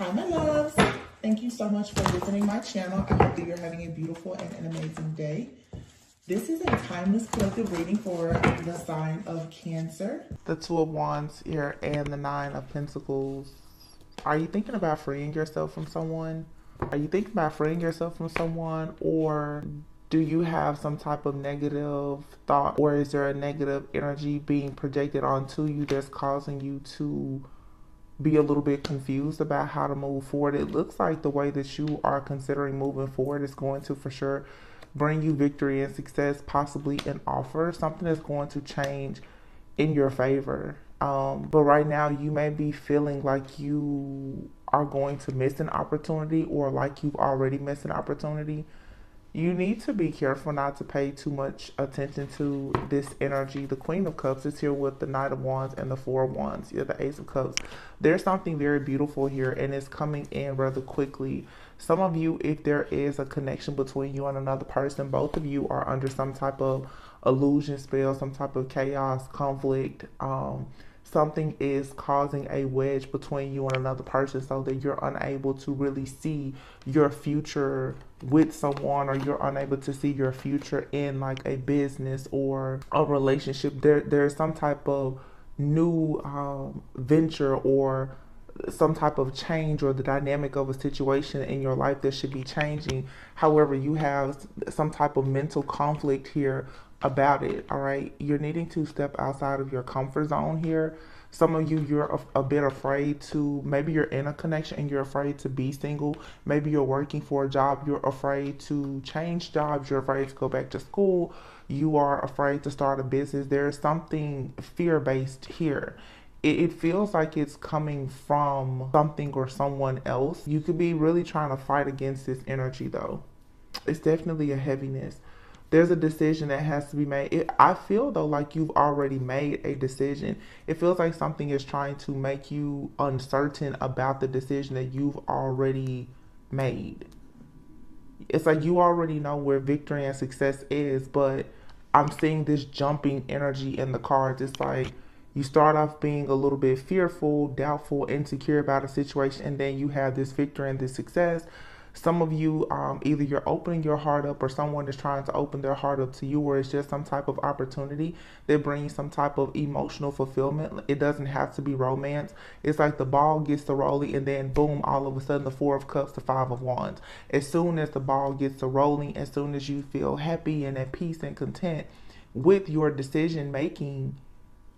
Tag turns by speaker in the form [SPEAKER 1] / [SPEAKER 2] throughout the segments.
[SPEAKER 1] Hi, my loves. Thank you so much for visiting my channel. I hope that you're having a beautiful and an amazing day. This is a timeless collective reading for the sign of Cancer. The Two of Wands here and the Nine of Pentacles. Are you thinking about freeing yourself from someone? Are you thinking about freeing yourself from someone, or do you have some type of negative thought, or is there a negative energy being projected onto you that's causing you to be a little bit confused about how to move forward? It looks like the way that you are considering moving forward is going to for sure bring you victory and success, possibly an offer, something that's going to change in your favor. But right now you may be feeling like you are going to miss an opportunity, or like you've already missed an opportunity. You need to be careful not to pay too much attention to this energy. The Queen of Cups is here with the Knight of Wands and the Four of Wands. You're the Ace of Cups. There's something very beautiful here, and it's coming in rather quickly. Some of you, if there is a connection between you and another person, both of you are under some type of illusion spell, some type of chaos, conflict. Something is causing a wedge between you and another person so that you're unable to really see your future with someone, or you're unable to see your future in like a business or a relationship. There's some type of new venture or some type of change, or the dynamic of a situation in your life that should be changing. However, you have some type of mental conflict here about it. All right, you're needing to step outside of your comfort zone here. Some of you, you're a bit afraid to, maybe you're in a connection and you're afraid to be single. Maybe you're working for a job, you're afraid to change jobs, you're afraid to go back to school, you are afraid to start a business. There's something fear-based here. It feels like it's coming from something or someone else. You could be really trying to fight against this energy though. It's definitely a heaviness. There's a decision that has to be made. I feel though like you've already made a decision. It feels like something is trying to make you uncertain about the decision that you've already made. It's like you already know where victory and success is, but I'm seeing this jumping energy in the cards. It's like you start off being a little bit fearful, doubtful, insecure about a situation, and then you have this victory and this success. Some of you, either you're opening your heart up, or someone is trying to open their heart up to you, or it's just some type of opportunity that brings some type of emotional fulfillment. It doesn't have to be romance. It's like the ball gets to rolling, and then boom, all of a sudden the Four of Cups, the Five of Wands. As soon as the ball gets to rolling, as soon as you feel happy and at peace and content with your decision making,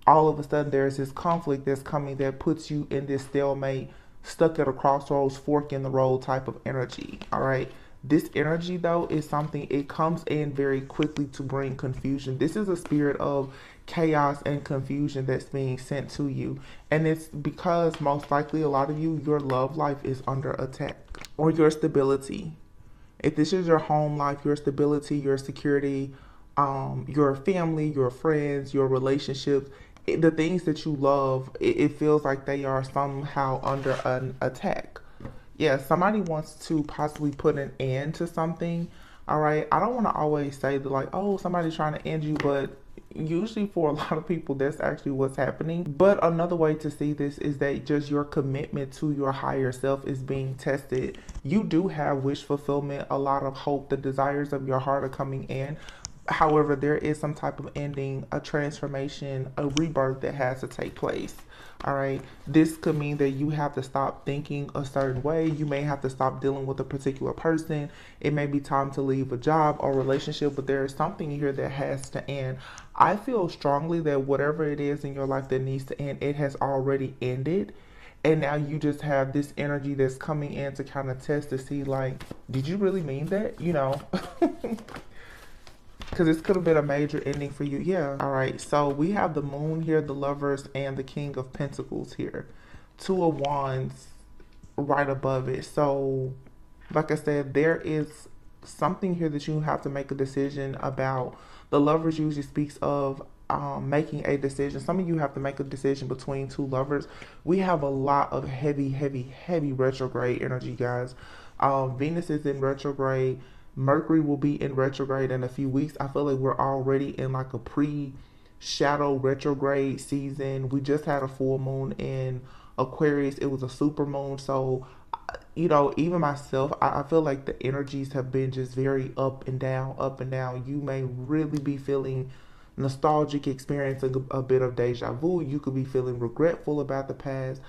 [SPEAKER 1] all of a sudden there's this conflict that's coming that puts you in this stalemate, stuck at a crossroads, fork in the road type of energy. All right, this energy though is something, it comes in very quickly to bring confusion. This is a spirit of chaos and confusion that's being sent to you, and it's because most likely a lot of you, your love life is under attack, or your stability. If this is your home life, your stability, your security, your family, your friends, your relationships, the things that you love, it feels like they are somehow under an attack. Yeah, somebody wants to possibly put an end to something. All right, I don't want to always say that like, oh, somebody's trying to end you, but usually for a lot of people that's actually what's happening. But another way to see this is that just your commitment to your higher self is being tested. You do have wish fulfillment, a lot of hope, the desires of your heart are coming in. However, there is some type of ending, a transformation, a rebirth that has to take place. All right. This could mean that you have to stop thinking a certain way. You may have to stop dealing with a particular person. It may be time to leave a job or relationship, but there is something here that has to end. I feel strongly that whatever it is in your life that needs to end, it has already ended. And now you just have this energy that's coming in to kind of test to see like, did you really mean that? You know, because this could have been a major ending for you. Yeah. All right. So we have the Moon here, the Lovers, and the King of Pentacles here. Two of Wands right above it. So like I said, there is something here that you have to make a decision about. The Lovers usually speaks of making a decision. Some of you have to make a decision between two lovers. We have a lot of heavy retrograde energy, guys. Venus is in retrograde. Mercury will be in retrograde in a few weeks. I feel like we're already in like a pre-shadow retrograde season. We just had a full moon in Aquarius. It was a super moon. So you know, even myself, I feel like the energies have been just very up and down, up and down. You may really be feeling nostalgic, experiencing a bit of deja vu. You could be feeling regretful about the past.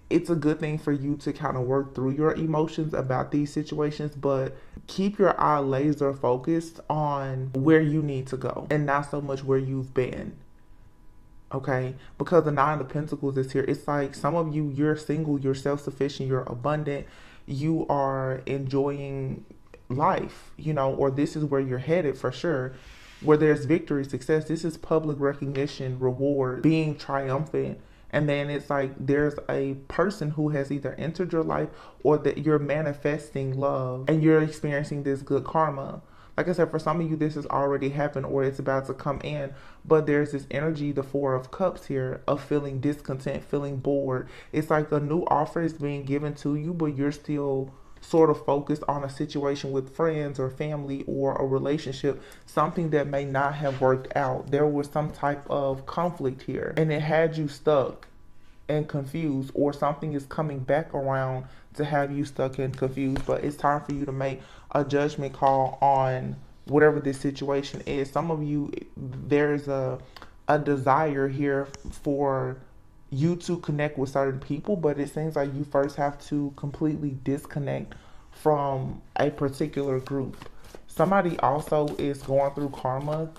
[SPEAKER 1] It's a good thing for you to kind of work through your emotions about these situations, but keep your eye laser focused on where you need to go and not so much where you've been. Okay, because the Nine of Pentacles is here. It's like some of you, you're single, you're self-sufficient, you're abundant, you are enjoying life, you know, or this is where you're headed for sure. Where there's victory, success, this is public recognition, reward, being triumphant. And then it's like there's a person who has either entered your life or that you're manifesting love and you're experiencing this good karma. Like I said, for some of you, this has already happened or it's about to come in. But there's this energy, the Four of Cups here, of feeling discontent, feeling bored. It's like a new offer is being given to you, but you're still sort of focused on a situation with friends or family or a relationship, something that may not have worked out. There was some type of conflict here and it had you stuck and confused, or something is coming back around to have you stuck and confused. But it's time for you to make a judgment call on whatever this situation is. Some of you, there's a desire here for you to connect with certain people, but it seems like you first have to completely disconnect from a particular group. Somebody also is going through karma.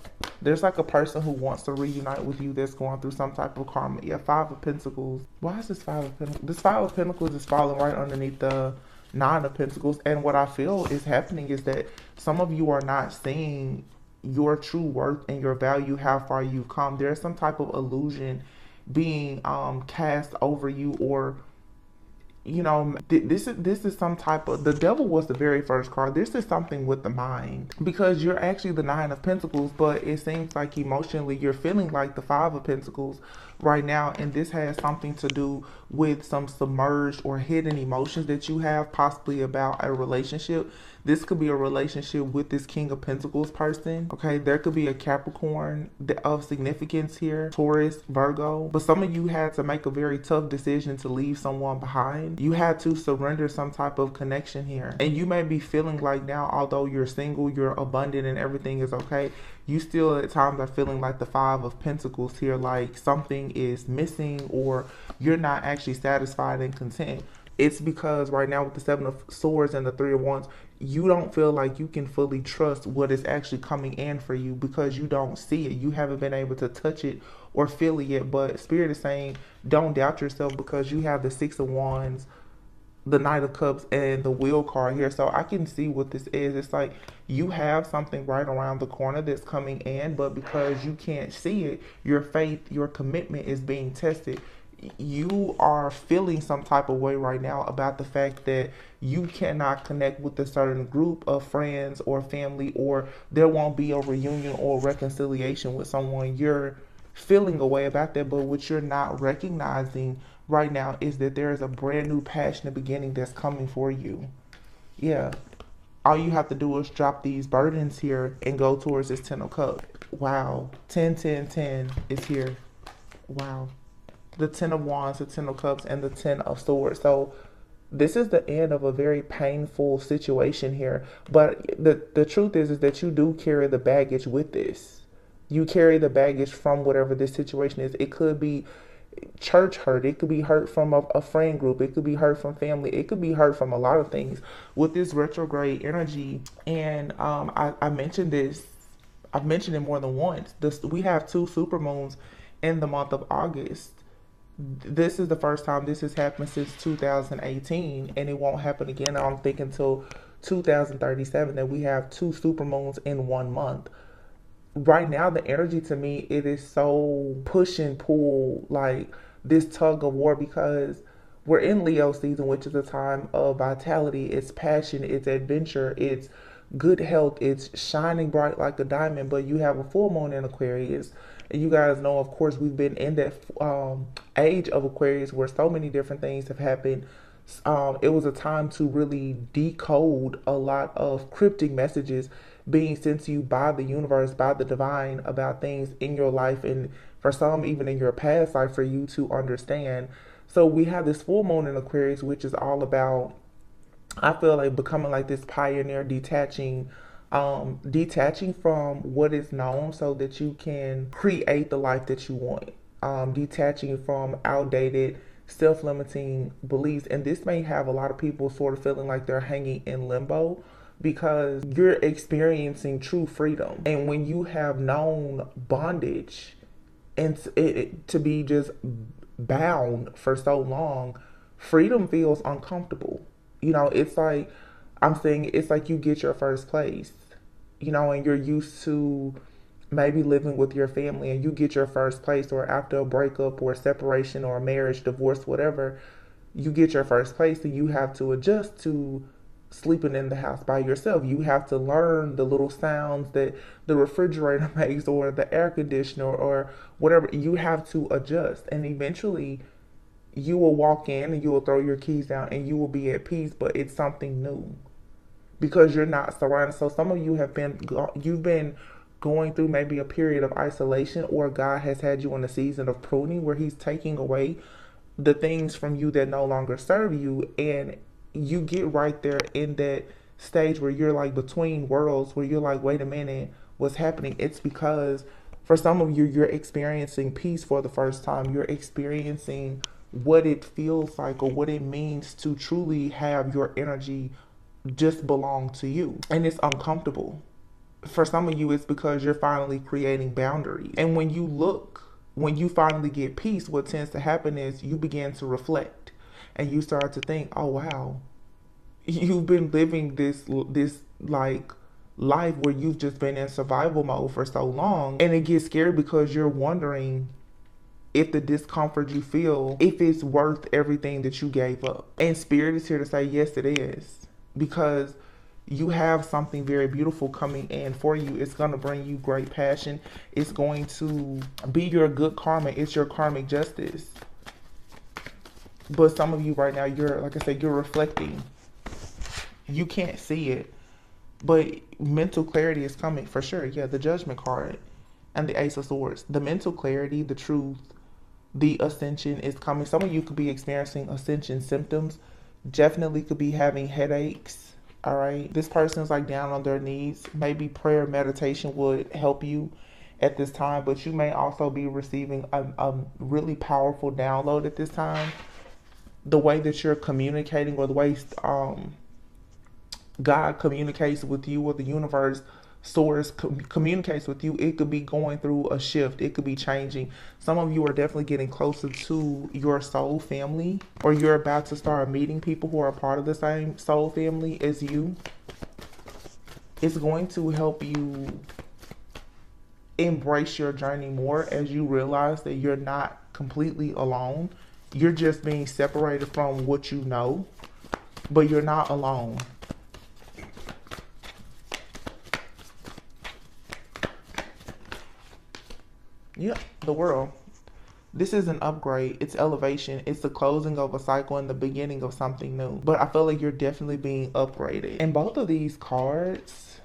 [SPEAKER 1] There's like a person who wants to reunite with you that's going through some type of karma. Yeah, Five of Pentacles. Why is this Five of Pentacles? This Five of Pentacles is falling right underneath the Nine of Pentacles. And what I feel is happening is that some of you are not seeing your true worth and your value, how far you've come. There's some type of illusion being cast over you, or you know, this is some type of, the devil was the very first card. This is something with the mind, because you're actually the Nine of Pentacles, but it seems like emotionally you're feeling like the Five of Pentacles right now, and this has something to do with some submerged or hidden emotions that you have, possibly about a relationship. This could be a relationship with this King of Pentacles person. Okay, there could be a Capricorn of significance here, Taurus, Virgo. But some of you had to make a very tough decision to leave someone behind. You had to surrender some type of connection here. And you may be feeling like now, although you're single, you're abundant and everything is okay, you still at times are feeling like the Five of Pentacles here, like something is missing or you're not actually satisfied and content. It's because right now with the Seven of Swords and the Three of Wands, you don't feel like you can fully trust what is actually coming in for you because you don't see it. You haven't been able to touch it or feel it yet. But Spirit is saying, don't doubt yourself, because you have the Six of Wands, the Knight of Cups, and the Wheel card here. So I can see what this is. It's like you have something right around the corner that's coming in, but because you can't see it, your faith, your commitment is being tested. You are feeling some type of way right now about the fact that you cannot connect with a certain group of friends or family, or there won't be a reunion or reconciliation with someone. You're feeling a way about that, but what you're not recognizing right now is that there is a brand new passionate beginning that's coming for you. Yeah. All you have to do is drop these burdens here and go towards this Ten of Cups. Wow. 10, 10, 10 is here. Wow. The Ten of Wands, the Ten of Cups, and the Ten of Swords. So this is the end of a very painful situation here. But the truth is that you do carry the baggage with this. You carry the baggage from whatever this situation is. It could be church hurt. It could be hurt from a friend group. It could be hurt from family. It could be hurt from a lot of things with this retrograde energy. And I mentioned this. I've mentioned it more than once. We have 2 supermoons in the month of August. This is the first time this has happened since 2018, and it won't happen again, I don't think, until 2037, that we have 2 supermoons in 1 month. Right now, the energy to me, it is so push and pull, like this tug of war, because we're in Leo season, which is a time of vitality, it's passion, it's adventure, it's good health, it's shining bright like a diamond. But you have a full moon in Aquarius. And you guys know, of course, we've been in that age of Aquarius where so many different things have happened. It was a time to really decode a lot of cryptic messages being sent to you by the universe, by the divine, about things in your life, and for some even in your past life, for you to understand. So we have this full moon in Aquarius, which is all about I feel like becoming like this pioneer, detaching from what is known so that you can create the life that you want. Detaching from outdated, self-limiting beliefs. And this may have a lot of people sort of feeling like they're hanging in limbo because you're experiencing true freedom. And when you have known bondage and to be just bound for so long, freedom feels uncomfortable. It's like, I'm saying, it's like you get your first place, and you're used to maybe living with your family, and you get your first place, or after a breakup or a separation or a marriage, divorce, whatever, you get your first place and you have to adjust to sleeping in the house by yourself. You have to learn the little sounds that the refrigerator makes or the air conditioner or whatever. You have to adjust, and eventually you will walk in and you will throw your keys down and you will be at peace, but it's something new because you're not surrounded. So some of you you've been going through maybe a period of isolation, or God has had you in a season of pruning where he's taking away the things from you that no longer serve you. And you get right there in that stage where you're like between worlds, where you're like, wait a minute, what's happening? It's because for some of you, you're experiencing peace for the first time. You're experiencing what it feels like, or what it means to truly have your energy just belong to you. And it's uncomfortable. For some of you, it's because you're finally creating boundaries. And when you finally get peace, what tends to happen is you begin to reflect and you start to think, oh wow, you've been living this like life where you've just been in survival mode for so long. And it gets scary because you're wondering if the discomfort you feel, if it's worth everything that you gave up. And Spirit is here to say, yes, it is. Because you have something very beautiful coming in for you. It's going to bring you great passion. It's going to be your good karma. It's your karmic justice. But some of you right now, like I said, you're reflecting. You can't see it, but mental clarity is coming for sure. Yeah, the Judgment card and the Ace of Swords. The mental clarity, the truth, the ascension is coming. Some of you could be experiencing ascension symptoms. Definitely could be having headaches. All right. This person's like down on their knees. Maybe prayer, meditation would help you at this time, but you may also be receiving a really powerful download at this time. The way that you're communicating, or the way God communicates with you, or the universe source communicates with you, it could be going through a shift. It could be changing. Some of you are definitely getting closer to your soul family, or you're about to start meeting people who are a part of the same soul family as you. It's going to help you embrace your journey more as you realize that you're not completely alone. You're just being separated from what you know, but you're not alone. Yeah, the world. This is an upgrade. It's elevation. It's the closing of a cycle and the beginning of something new. But I feel like you're definitely being upgraded. And both of these cards,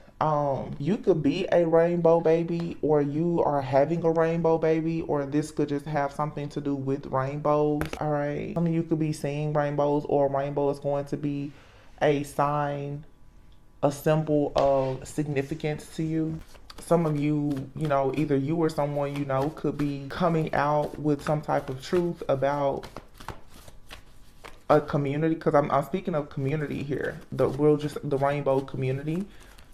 [SPEAKER 1] you could be a rainbow baby, or you are having a rainbow baby, or this could just have something to do with rainbows. All right. Some of you could be seeing rainbows, or a rainbow is going to be a sign, a symbol of significance to you. Some of you, either you or someone could be coming out with some type of truth about a community, because I'm speaking of community here, the rainbow community.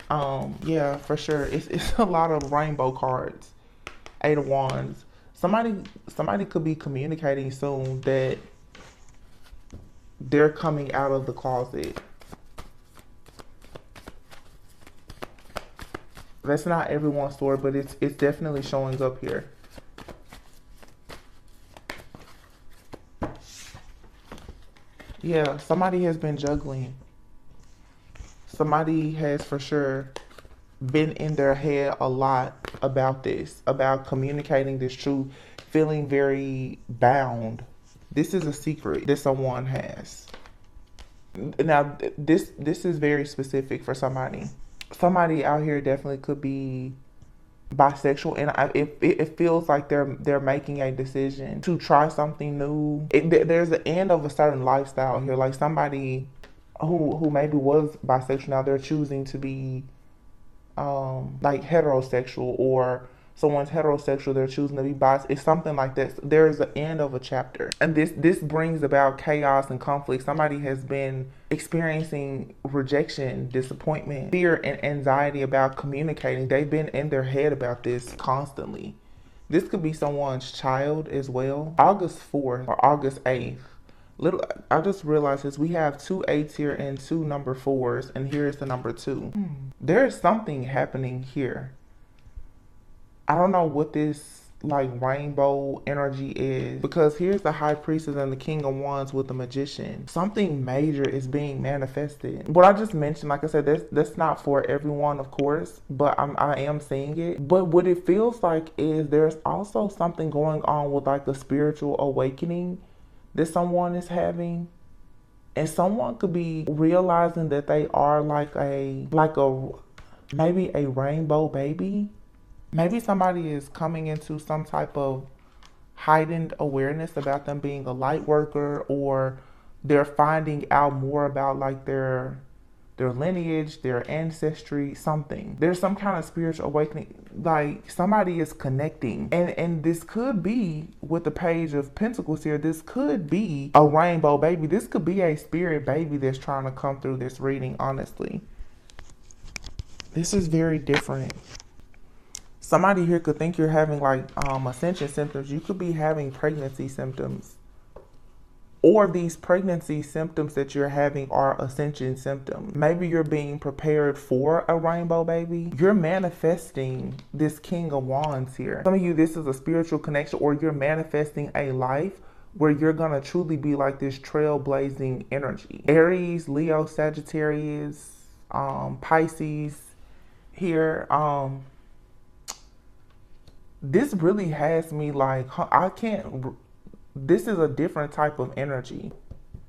[SPEAKER 1] Yeah, for sure. It's a lot of rainbow cards. 8 of Wands. Somebody could be communicating soon that they're coming out of the closet. That's not everyone's story, but it's definitely showing up here. Yeah, somebody has been juggling. Somebody has for sure been in their head a lot about this, about communicating this truth, feeling very bound. This is a secret that someone has. Now, this is very specific for somebody. Somebody out here definitely could be bisexual, and it feels like they're making a decision to try something new. There's an end of a certain lifestyle here. Like somebody who maybe was bisexual, now they're choosing to be like heterosexual, or someone's heterosexual, they're choosing to be bisexual. It's something like this. There's the end of a chapter, and this brings about chaos and conflict. Somebody has been experiencing rejection, disappointment, fear, and anxiety about communicating. They've been in their head about this constantly. This could be someone's child as well. August 4th or August 8th. I just realized this. We have 2 8s here and 2 number 4s, and here's the number 2. There is something happening here. I don't know what this like rainbow energy is, because here's the High Priestess and the King of Wands with the Magician. Something major is being manifested. What I just mentioned, like I said, that's not for everyone, of course, but I am seeing it. But what it feels like is there's also something going on with like a spiritual awakening that someone is having, and someone could be realizing that they are like maybe a rainbow baby. Maybe somebody is coming into some type of heightened awareness about them being a light worker, or they're finding out more about like their lineage, their ancestry, something. There's some kind of spiritual awakening, like somebody is connecting. And this could be, with the Page of Pentacles here, this could be a rainbow baby. This could be a spirit baby that's trying to come through this reading, honestly. This is very different. Somebody here could think you're having like ascension symptoms. You could be having pregnancy symptoms, or these pregnancy symptoms that you're having are ascension symptoms. Maybe you're being prepared for a rainbow baby. You're manifesting this King of Wands here. Some of you, this is a spiritual connection, or you're manifesting a life where you're gonna truly be like this trailblazing energy. Aries, Leo, Sagittarius, Pisces here. This really has me like, this is a different type of energy.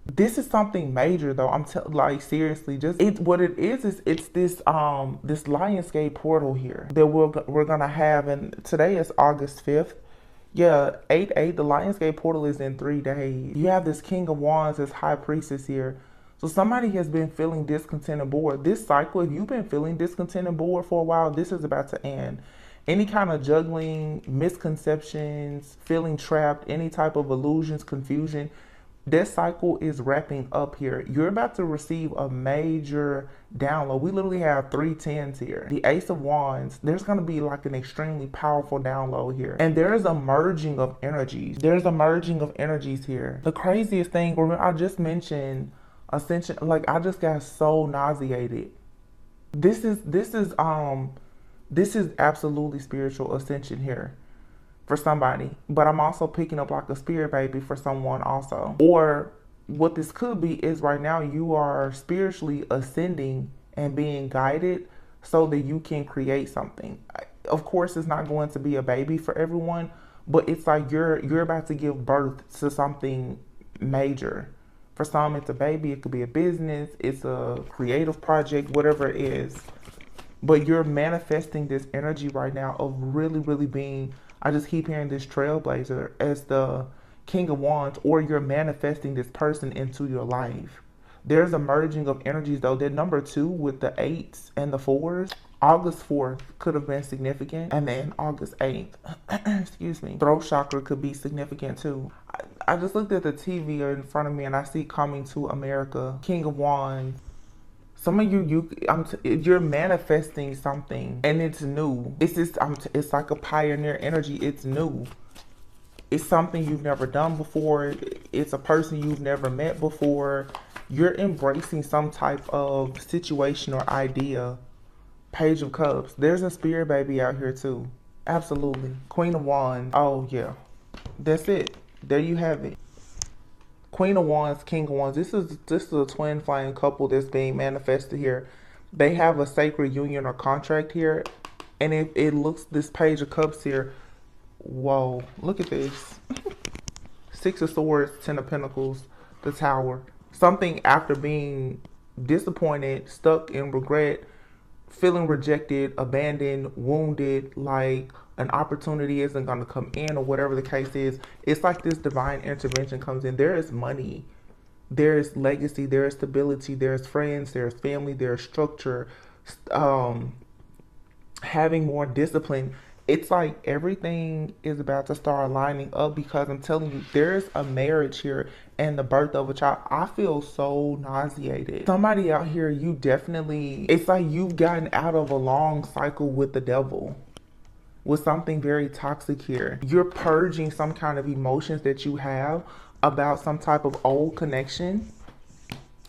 [SPEAKER 1] This is something major though. Like seriously, what it is it's this this Lionsgate portal here that we're gonna have, and today is August 5th. Yeah, 8/8, the Lionsgate portal is in 3 days. You have this King of Wands, this High Priestess here. So somebody has been feeling discontent and bored. This cycle, if you've been feeling discontent and bored for a while, this is about to end. Any kind of juggling, misconceptions, feeling trapped, any type of illusions, confusion, this cycle is wrapping up here. You're about to receive a major download. We literally have 3 10s here. The Ace of Wands, there's going to be like an extremely powerful download here. And there is a merging of energies. There's a merging of energies here. The craziest thing, I just mentioned ascension, like I just got so nauseated. This is absolutely spiritual ascension here for somebody, but I'm also picking up like a spirit baby for someone also. Or what this could be is right now you are spiritually ascending and being guided so that you can create something. Of course, it's not going to be a baby for everyone, but it's like you're about to give birth to something major. For some, it's a baby, it could be a business, it's a creative project, whatever it is. But you're manifesting this energy right now of really, really being, I just keep hearing this trailblazer as the King of Wands, or you're manifesting this person into your life. There's a merging of energies though. That number 2 with the 8s and the 4s, August 4th could have been significant. And then August 8th, excuse me, throat chakra could be significant too. I just looked at the TV in front of me and I see Coming to America, King of Wands. Some of you're manifesting something and it's new. It's like a pioneer energy. It's new. It's something you've never done before. It's a person you've never met before. You're embracing some type of situation or idea. Page of Cups. There's a spirit baby out here too. Absolutely. Queen of Wands. Oh yeah. That's it. There you have it. Queen of Wands, King of Wands. This is a twin flame couple that's being manifested here. They have a sacred union or contract here. And it looks, this Page of Cups here. Whoa, look at this. 6 of Swords, 10 of Pentacles, the Tower. Something after being disappointed, stuck in regret, feeling rejected, abandoned, wounded, like an opportunity isn't going to come in or whatever the case is. It's like this divine intervention comes in. There is money There's legacy, there's stability, there's friends, there's family, there's structure, um, having more discipline. It's like everything is about to start lining up, because I'm telling you, there's a marriage here and the birth of a child. I feel so nauseated. Somebody out here, you definitely, it's like you've gotten out of a long cycle with the devil, with something very toxic here. You're purging some kind of emotions that you have about some type of old connection.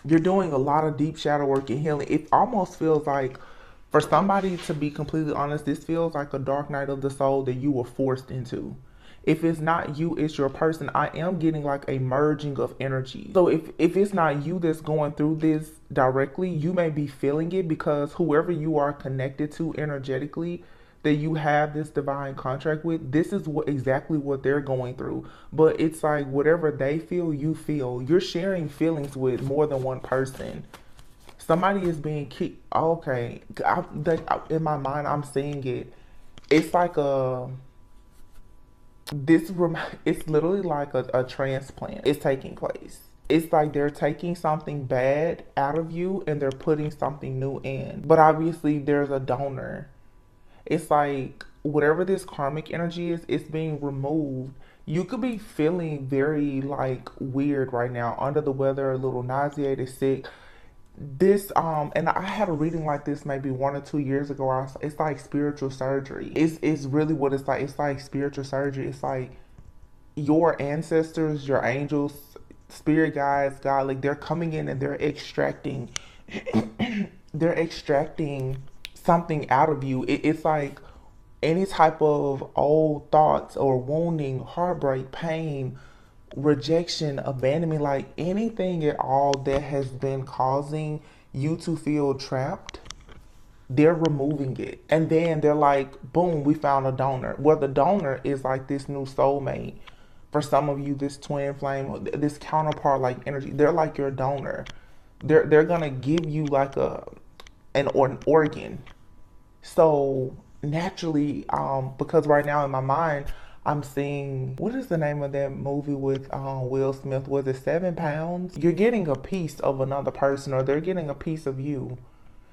[SPEAKER 1] You're doing a lot of deep shadow work and healing. It almost feels like, for somebody, to be completely honest, this feels like a dark night of the soul that you were forced into. If it's not you, it's your person. I am getting like a merging of energy. So if it's not you that's going through this directly, you may be feeling it, because whoever you are connected to energetically, that you have this divine contract with, this is exactly what they're going through. But it's like whatever they feel, you feel. You're sharing feelings with more than one person. Somebody is being kicked. Okay, in my mind, I'm seeing it. It's like it's literally like a transplant is taking place. It's like they're taking something bad out of you and they're putting something new in. But obviously, there's a donor. It's like whatever this karmic energy is, it's being removed. You could be feeling very like weird right now, under the weather, a little nauseated, sick. This and I had a reading like this maybe 1 or 2 years ago. It's like spiritual surgery. It's really what it's like. It's like spiritual surgery. It's like your ancestors, your angels, spirit guides, God, like they're coming in and they're extracting they're extracting something out of you. It's like any type of old thoughts or wounding, heartbreak, pain, rejection, abandonment, like anything at all that has been causing you to feel trapped, they're removing it. And then they're like, boom, we found a donor. Well, the donor is like this new soulmate. For some of you, this twin flame, this counterpart like energy, they're like your donor. They're gonna give you like an organ. So naturally, because right now in my mind, I'm seeing, what is the name of that movie with Will Smith? Was it 7 Pounds? You're getting a piece of another person, or they're getting a piece of you.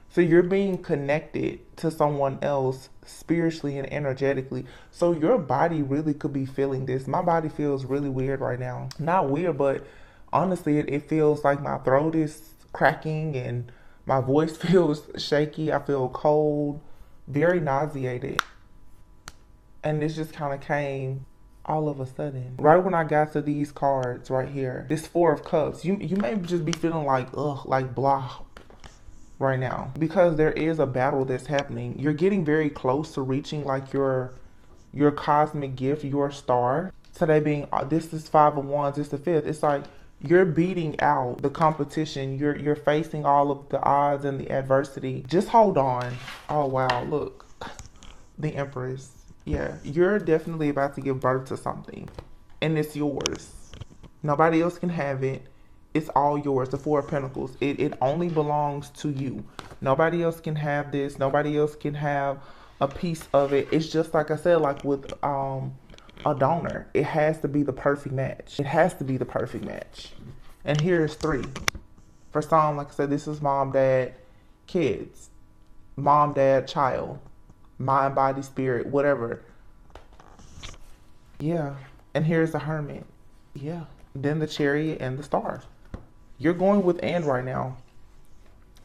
[SPEAKER 1] So you're being connected to someone else spiritually and energetically. So your body really could be feeling this. My body feels really weird right now. Not weird, but honestly, it feels like my throat is cracking and my voice feels shaky. I feel cold, very nauseated. And this just kind of came all of a sudden. Right when I got to these cards right here, this 4 of Cups, you may just be feeling like, ugh, like blah right now. Because there is a battle that's happening. You're getting very close to reaching like your cosmic gift, your star. Today being, this is 5 of Wands, this is the 5th. It's like you're beating out the competition. You're facing all of the odds and the adversity. Just hold on. Oh, wow, look. The Empress. Yeah, you're definitely about to give birth to something, and it's yours. Nobody else can have it. It's all yours. The 4 of Pentacles. It only belongs to you. Nobody else can have this. Nobody else can have a piece of it. It's just like I said, like with a donor. It has to be the perfect match. It has to be the perfect match. And here's 3. For some, like I said, this is mom, dad, kids. Mom, dad, child. Mind, body, spirit, whatever. Yeah. And here's the Hermit. Yeah. Then the Chariot and the Star. You're going with and right now.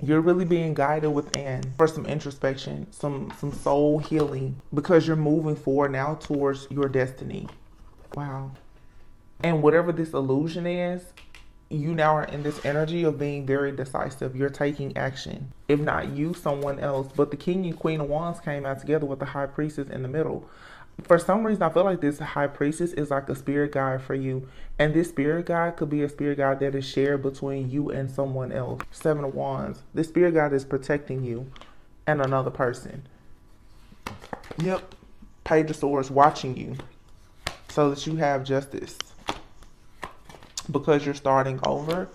[SPEAKER 1] You're really being guided with and for some introspection, some soul healing, because you're moving forward now towards your destiny. Wow. And whatever this illusion is, you now are in this energy of being very decisive. You're taking action. If not you, someone else. But the King and Queen of Wands came out together with the High Priestess in the middle. For some reason, I feel like this High Priestess is like a spirit guide for you. And this spirit guide could be a spirit guide that is shared between you and someone else. 7 of Wands. This spirit guide is protecting you and another person. Yep. Page of Swords watching you so that you have justice. Because you're starting over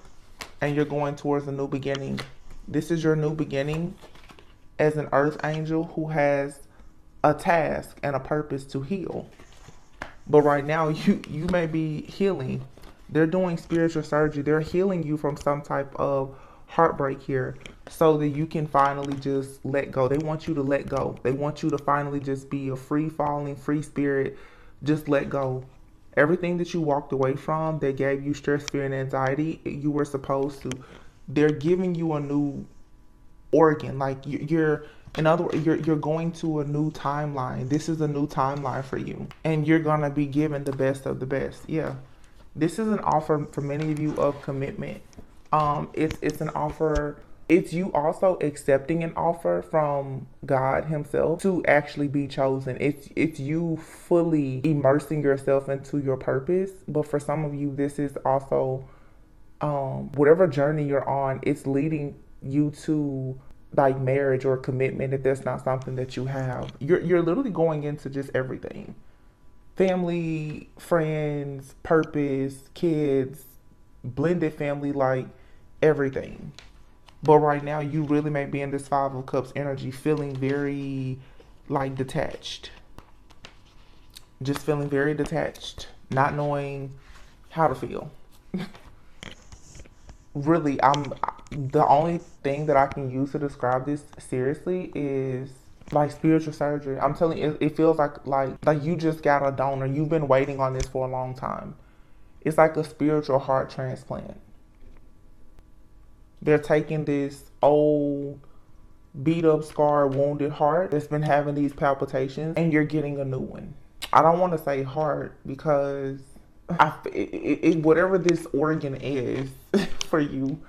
[SPEAKER 1] and you're going towards a new beginning. This is your new beginning as an earth angel who has a task and a purpose to heal. But right now you may be healing. They're doing spiritual surgery. They're healing you from some type of heartbreak here so that you can finally just let go. They want you to let go. They want you to finally just be a free falling, free spirit. Just let go. Everything that you walked away from that gave you stress, fear, and anxiety, you were supposed to. They're giving you a new organ. Like you're in other words, you're going to a new timeline. This is a new timeline for you. And you're gonna be given the best of the best. Yeah. This is an offer for many of you of commitment. It's an offer. It's you also accepting an offer from God Himself to actually be chosen. It's you fully immersing yourself into your purpose. But for some of you, this is also whatever journey you're on. It's leading you to like marriage or commitment. If that's not something that you have, you're literally going into just everything. Family, friends, purpose, kids, blended family, like everything. But right now, you really may be in this Five of Cups energy, feeling very like detached. Just feeling very detached, not knowing how to feel. Really, the only thing that I can use to describe this seriously is like spiritual surgery. I'm telling you, it feels like you just got a donor. You've been waiting on this for a long time. It's like a spiritual heart transplant. They're taking this old, beat up, scarred, wounded heart that's been having these palpitations, and you're getting a new one. I don't want to say heart because whatever this organ is for you,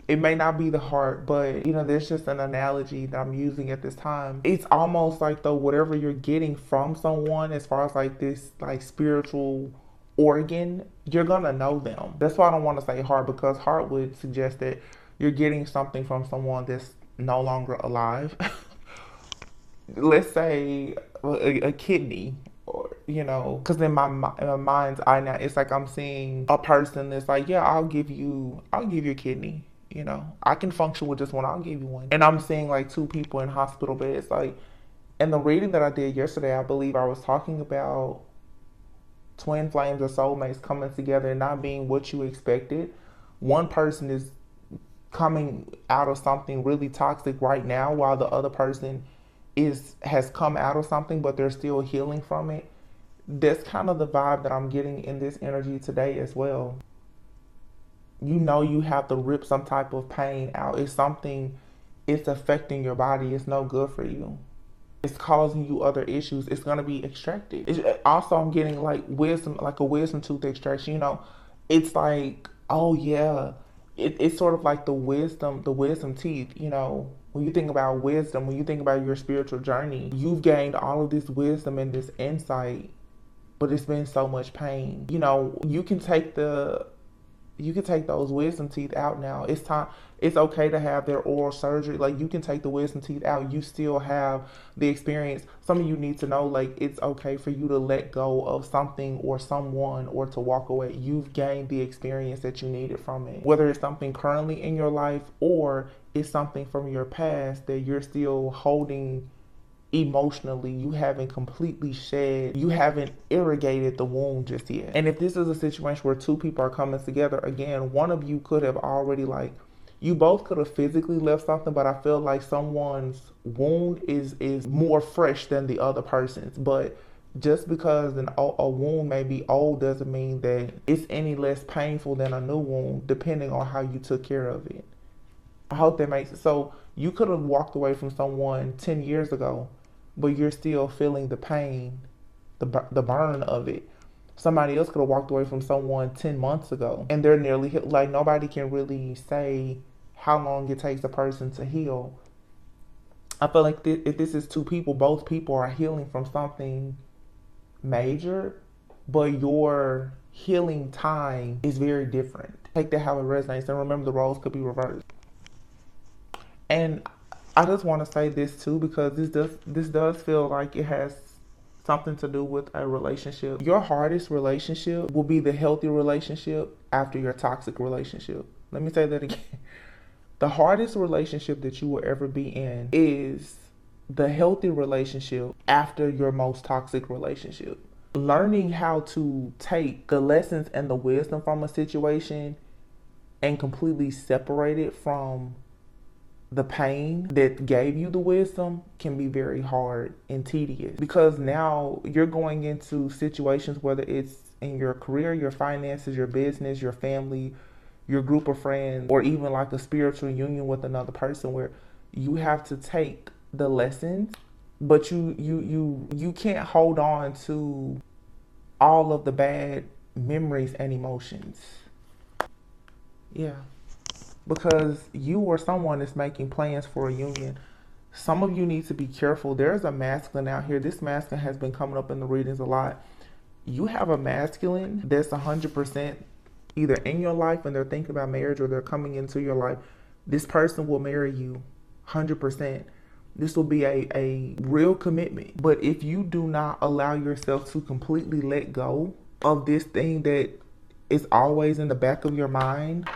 [SPEAKER 1] it may not be the heart, but there's just an analogy that I'm using at this time. It's almost like though whatever you're getting from someone as far as like this like spiritual organ, you're gonna know them. That's why I don't want to say heart, because heart would suggest that you're getting something from someone that's no longer alive. Let's say a kidney, or because in my mind's eye now, it's like I'm seeing a person that's like, yeah, I'll give you a kidney. I can function with just one. I'll give you one. And I'm seeing like two people in hospital beds. Like, in the reading that I did yesterday, I believe I was talking about twin flames or soulmates coming together and not being what you expected. One person is coming out of something really toxic right now, while the other person has come out of something, but they're still healing from it. That's kind of the vibe that I'm getting in this energy today as well. You have to rip some type of pain out. It's something, it's affecting your body. It's no good for you. It's causing you other issues. It's going to be extracted. Also, I'm getting like wisdom, like a wisdom tooth extraction. It's like, oh yeah, it's sort of like the wisdom teeth. When you think about wisdom, when you think about your spiritual journey, you've gained all of this wisdom and this insight, but it's been so much pain. You can take those wisdom teeth out now. It's time. It's okay to have their oral surgery. Like, you can take the wisdom teeth out. You still have the experience. Some of you need to know, like, it's okay for you to let go of something or someone, or to walk away. You've gained the experience that you needed from it. Whether it's something currently in your life or it's something from your past that you're still holding emotionally, you haven't completely shed, you haven't irrigated the wound just yet. And if this is a situation where two people are coming together, again, one of you could have already, like, you both could have physically left something, but I feel like someone's wound is more fresh than the other person's. But just because a wound may be old doesn't mean that it's any less painful than a new wound, depending on how you took care of it. I hope that makes it. So you could have walked away from someone 10 years ago, but you're still feeling the pain, the burn of it. Somebody else could have walked away from someone 10 months ago, and they're nearly healed. Like, nobody can really say how long it takes a person to heal. I feel like if this is two people, both people are healing from something major, but your healing time is very different. Take that how it resonates, and remember, the roles could be reversed. And I just want to say this too, because this does feel like it has something to do with a relationship. Your hardest relationship will be the healthy relationship after your toxic relationship. Let me say that again. The hardest relationship that you will ever be in is the healthy relationship after your most toxic relationship. learning how to take the lessons and the wisdom from a situation and completely separate it from the pain that gave you the wisdom can be very hard and tedious, because now you're going into situations, whether it's in your career, your finances, your business, your family, your group of friends, or even like a spiritual union with another person, where you have to take the lessons, but you can't hold on to all of the bad memories and emotions. Yeah. Because you or someone is making plans for a union. Some of you need to be careful. There's a masculine out here. This masculine has been coming up in the readings a lot. You have a masculine that's 100% either in your life and they're thinking about marriage, or they're coming into your life. This person will marry you 100%. This will be a real commitment. But if you do not allow yourself to completely let go of this thing that is always in the back of your mind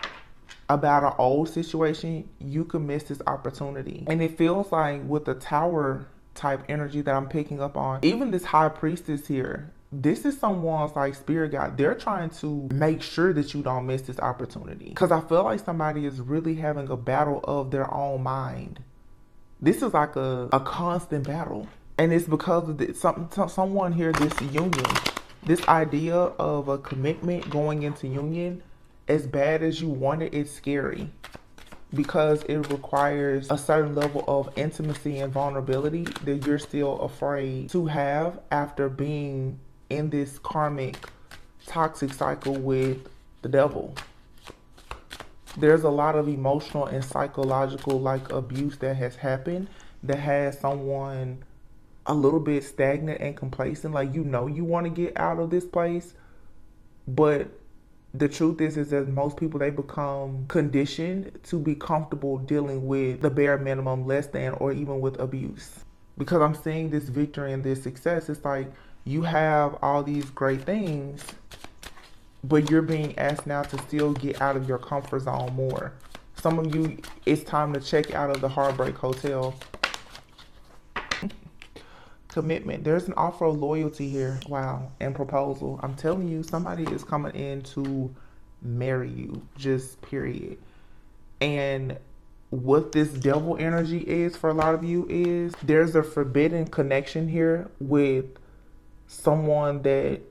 [SPEAKER 1] about an old situation, you could miss this opportunity. And it feels like with the tower type energy that I'm picking up on, even this high priestess here, this is someone's like spirit guide. They're trying to make sure that you don't miss this opportunity, because I feel like somebody is really having a battle of their own mind. This is like a constant battle, and it's because of someone here, this union, this idea of a commitment going into union. As bad as you want it, it's scary, because it requires a certain level of intimacy and vulnerability that you're still afraid to have after being in this karmic toxic cycle with the devil. There's a lot of emotional and psychological like abuse that has happened that has someone a little bit stagnant and complacent. Like, you want to get out of this place, but the truth is that most people, they become conditioned to be comfortable dealing with the bare minimum, less than, or even with abuse. Because I'm seeing this victory and this success. It's like you have all these great things, but you're being asked now to still get out of your comfort zone more. Some of you, it's time to check out of the Heartbreak Hotel. Commitment. There's an offer of loyalty here. Wow. And proposal. I'm telling you, somebody is coming in to marry you. Just period. And what this devil energy is for a lot of you is there's a forbidden connection here with someone that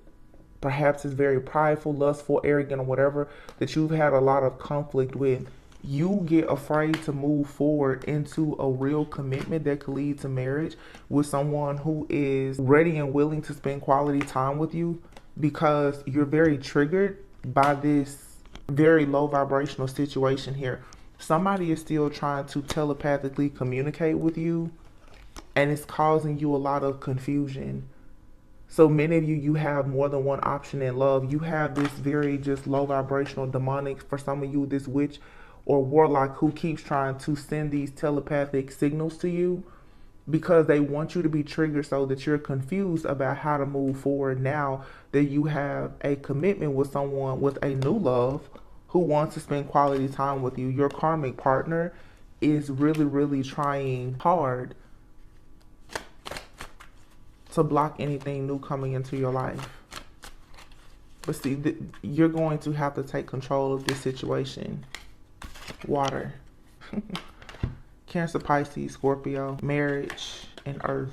[SPEAKER 1] perhaps is very prideful, lustful, arrogant, or whatever, that you've had a lot of conflict with. You get afraid to move forward into a real commitment that could lead to marriage with someone who is ready and willing to spend quality time with you, because you're very triggered by this very low vibrational situation here. Somebody is still trying to telepathically communicate with you, and it's causing you a lot of confusion. So many of you have more than one option in love. You have this very just low vibrational demonic, for some of you, this witch or warlock who keeps trying to send these telepathic signals to you, because they want you to be triggered so that you're confused about how to move forward now that you have a commitment with someone, with a new love, who wants to spend quality time with you. Your karmic partner is really, really trying hard to block anything new coming into your life. But see, you're going to have to take control of this situation. Water. Cancer, Pisces, Scorpio, marriage, and earth.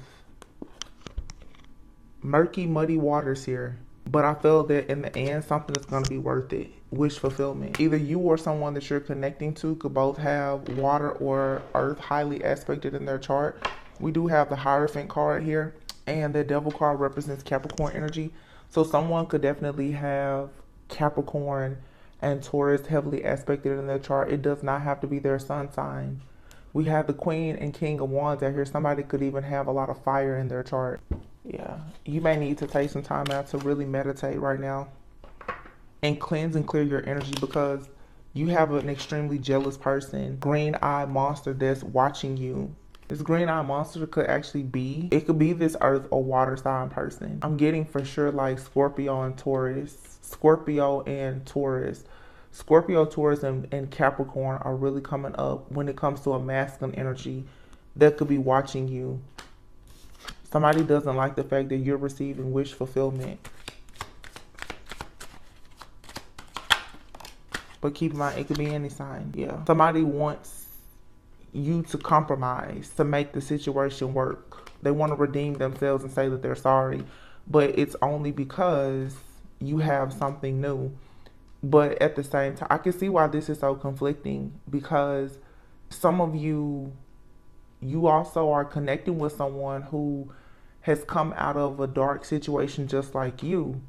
[SPEAKER 1] Murky, muddy waters here. But I feel that in the end, something is going to be worth it. Wish fulfillment. Either you or someone that you're connecting to could both have water or earth highly aspected in their chart. We do have the Hierophant card here, and the Devil card represents Capricorn energy. So someone could definitely have Capricorn and Taurus heavily aspected in their chart. It does not have to be their sun sign. We have the Queen and King of Wands out here. Somebody could even have a lot of fire in their chart. Yeah, you may need to take some time out to really meditate right now and cleanse and clear your energy, because you have an extremely jealous person, green-eyed monster that's watching you. This green-eyed monster could actually be, it could be this earth or water sign person. I'm getting for sure like Scorpio and Taurus. Scorpio, Taurus, and Capricorn are really coming up when it comes to a masculine energy that could be watching you. Somebody doesn't like the fact that you're receiving wish fulfillment. But keep in mind, it could be any sign. Yeah. Somebody wants you to compromise to make the situation work. They want to redeem themselves and say that they're sorry, but it's only because you have something new. But at the same time, I can see why this is so conflicting, because some of you also are connecting with someone who has come out of a dark situation just like you.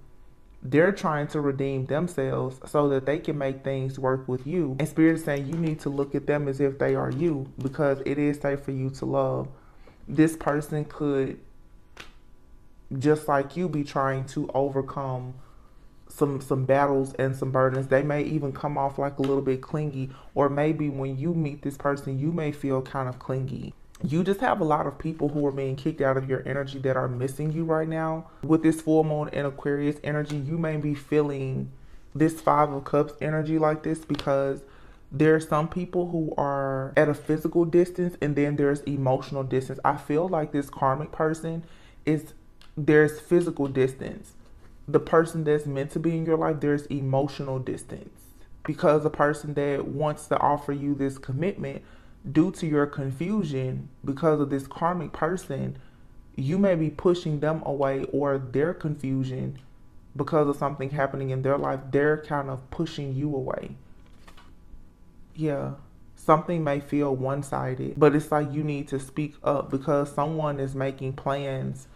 [SPEAKER 1] They're trying to redeem themselves so that they can make things work with you. And Spirit is saying you need to look at them as if they are you, because it is safe for you to love. This person could, just like you, be trying to overcome some battles and some burdens. They may even come off like a little bit clingy, or maybe when you meet this person, you may feel kind of clingy. You just have a lot of people who are being kicked out of your energy that are missing you right now. With this full moon in Aquarius energy, you may be feeling this 5 of Cups energy like this, because there are some people who are at a physical distance, and then there's emotional distance. I feel like this karmic person there's physical distance. The person that's meant to be in your life, there's emotional distance, because the person that wants to offer you this commitment, due to your confusion because of this karmic person, you may be pushing them away, or their confusion because of something happening in their life, they're kind of pushing you away. Yeah, something may feel one-sided, but it's like you need to speak up, because someone is making plans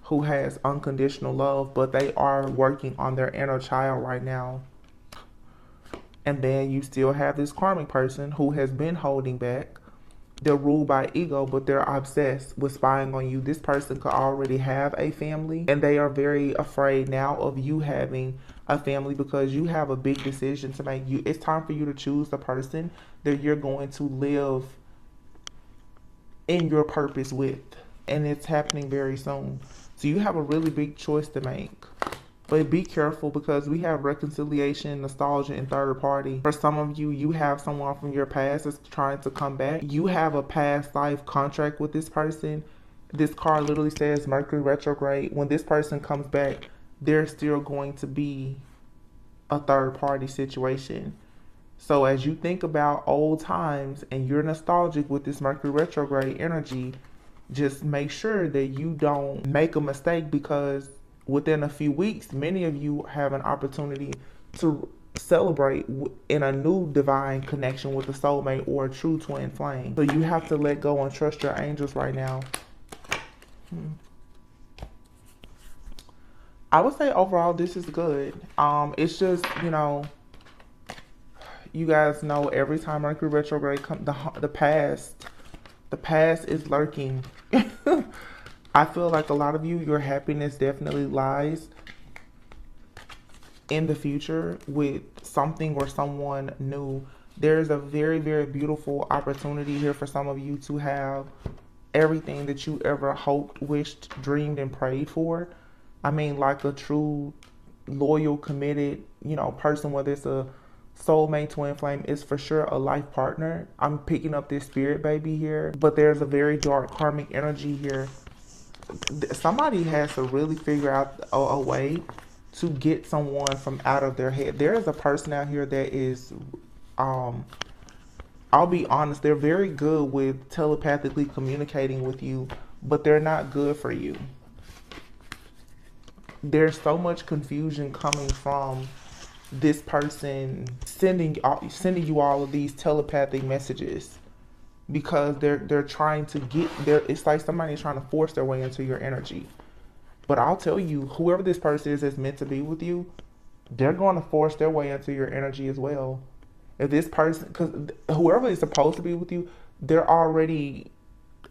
[SPEAKER 1] who has unconditional love, but they are working on their inner child right now. And then you still have this karmic person who has been holding back. They're ruled by ego, but they're obsessed with spying on you. This person could already have a family, and they are very afraid now of you having a family, because you have a big decision to make. It's time for you to choose the person that you're going to live in your purpose with, and it's happening very soon. So you have a really big choice to make. But be careful, because we have reconciliation, nostalgia, and third party. For some of you, you have someone from your past that's trying to come back. You have a past life contract with this person. This card literally says Mercury retrograde. When this person comes back, there's still going to be a third party situation. So as you think about old times and you're nostalgic with this Mercury retrograde energy, just make sure that you don't make a mistake, because within a few weeks, many of you have an opportunity to celebrate in a new divine connection with a soulmate or a true twin flame. So you have to let go and trust your angels right now. I would say overall this is good. It's just, you guys know every time Mercury retrograde comes, the past is lurking. I feel like a lot of you, your happiness definitely lies in the future with something or someone new. There's a very, very beautiful opportunity here for some of you to have everything that you ever hoped, wished, dreamed, and prayed for. I mean, like a true, loyal, committed, person, whether it's a soulmate, twin flame, is for sure a life partner. I'm picking up this spirit baby here, but there's a very dark karmic energy here. Somebody has to really figure out a way to get someone from out of their head. There is a person out here that is, I'll be honest, they're very good with telepathically communicating with you, but they're not good for you. There's so much confusion coming from this person sending you all of these telepathic messages, because they're trying to get there. It's like somebody's trying to force their way into your energy. But I'll tell you, whoever this person is that's meant to be with you, they're going to force their way into your energy as well. If this person, because whoever is supposed to be with you, they're already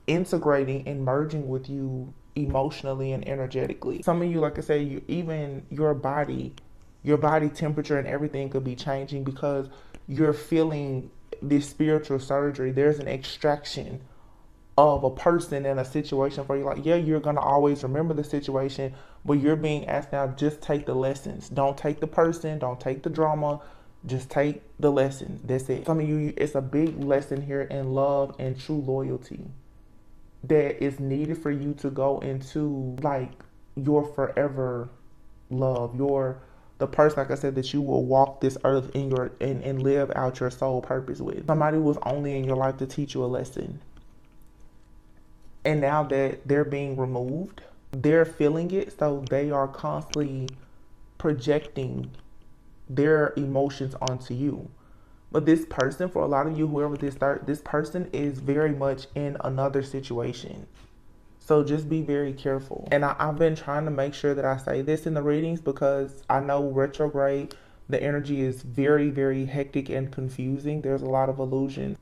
[SPEAKER 1] integrating and merging with you emotionally and energetically. Some of you, like I say, even your body temperature and everything could be changing, because you're feeling this spiritual surgery. There's an extraction of a person in a situation for you. Like, yeah, you're going to always remember the situation, but you're being asked now, just take the lessons. Don't take the person. Don't take the drama. Just take the lesson. That's it. Some of you, it's a big lesson here in love and true loyalty. that is needed for you to go into like your forever love, the person, like I said, that you will walk this earth in your and live out your soul purpose with. Somebody who was only in your life to teach you a lesson. And now that they're being removed, they're feeling it, so they are constantly projecting their emotions onto you. But this person, for a lot of you, whoever this person is very much in another situation. So just be very careful. And I've been trying to make sure that I say this in the readings because I know retrograde, the energy is very, very hectic and confusing. There's a lot of illusions.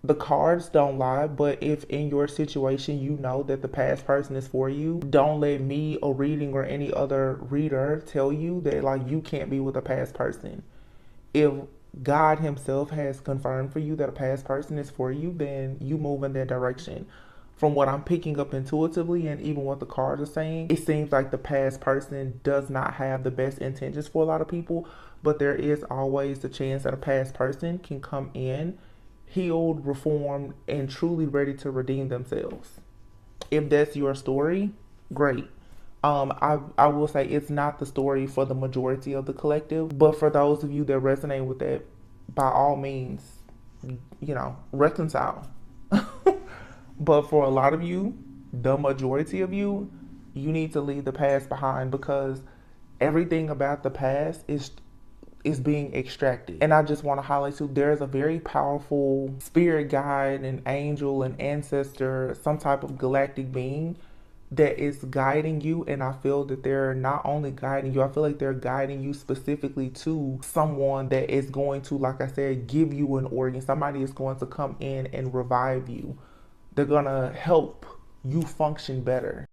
[SPEAKER 1] The cards don't lie, but if in your situation you know that the past person is for you, don't let me, a reading, or any other reader tell you that like you can't be with a past person. If God himself has confirmed for you that a past person is for you, then you move in that direction. From what I'm picking up intuitively and even what the cards are saying, it seems like the past person does not have the best intentions for a lot of people, but there is always the chance that a past person can come in healed, reformed, and truly ready to redeem themselves. If that's your story, great. I will say it's not the story for the majority of the collective, but for those of you that resonate with that, by all means, reconcile. But for a lot of you, the majority of you, you need to leave the past behind because everything about the past is being extracted. And I just want to highlight too, there's a very powerful spirit guide, an angel, an ancestor, some type of galactic being that is guiding you. And I feel that they're not only guiding you, I feel like they're guiding you specifically to someone that is going to, like I said, give you an organ. Somebody is going to come in and revive you. They're going to help you function better.